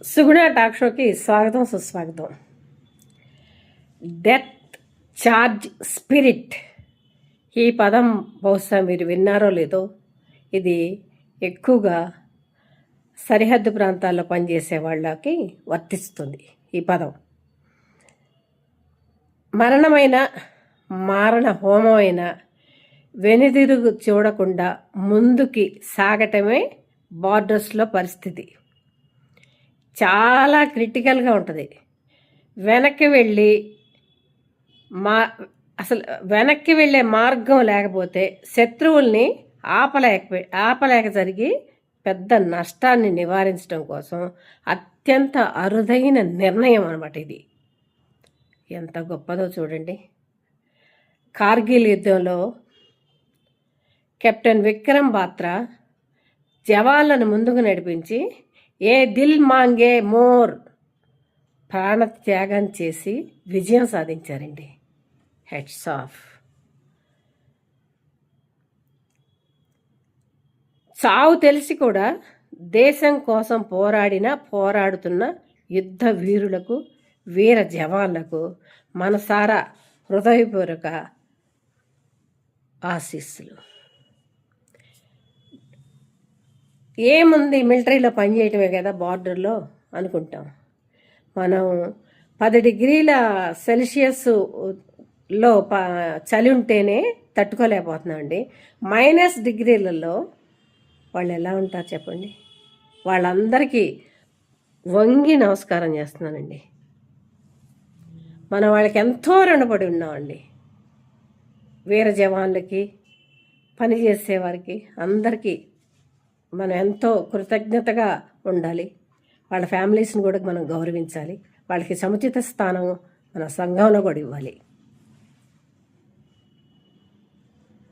సుగుణ talk షోకి స్వాగతం సుస్వాగతం. డెత్ చార్జ్ స్పిరిట్ ఈ పదం బహుశా మీరు విన్నారో లేదో. ఇది ఎక్కువగా సరిహద్దు ప్రాంతాల్లో పనిచేసే వాళ్ళకి వర్తిస్తుంది. ఈ పదం మరణమైన మారణ హోమమైన వెనుదిరుగు చూడకుండా ముందుకి సాగటమే బార్డర్స్లో పరిస్థితి. చాలా క్రిటికల్గా ఉంటుంది. వెనక్కి వెళ్ళే మార్గం లేకపోతే శత్రువుల్ని ఆపలేక జరిగి పెద్ద నష్టాన్ని నివారించడం కోసం అత్యంత అరుదైన నిర్ణయం అన్నమాట ఇది. ఎంత గొప్పదో చూడండి. కార్గిల్ యుద్ధంలో కెప్టెన్ విక్రమ్ బాత్రా జవాన్లను ముందుకు నడిపించి ఏ దిల్ మాంగే మోర్ ప్రాణత్యాగం చేసి విజయం సాధించారండి. Heads of. చావు తెలిసి కూడా దేశం కోసం పోరాడుతున్న యుద్ధ వీరులకు, వీర జవాన్లకు మనసారా హృదయపూర్వక ఆశీస్సులు. ఏముంది, మిలిటరీలో పనిచేయటమే కదా బార్డర్లో అనుకుంటాం. మనం 10 డిగ్రీల సెల్సియస్లో చలి ఉంటేనే తట్టుకోలేకపోతున్నామండి. -డిగ్రీలలో వాళ్ళు ఎలా ఉంటారు చెప్పండి. వాళ్ళందరికీ వంగి నమస్కారం చేస్తున్నానండి. మనం వాళ్ళకి ఎంతో రుణపడి ఉన్నామండి. వీర జవాన్లకి, పనిచేసేవారికి అందరికీ మనం ఎంతో కృతజ్ఞతగా ఉండాలి. వాళ్ళ ఫ్యామిలీస్ని కూడా మనం గౌరవించాలి. వాళ్ళకి సముచిత స్థానం మన సంఘంలో కూడా ఇవ్వాలి.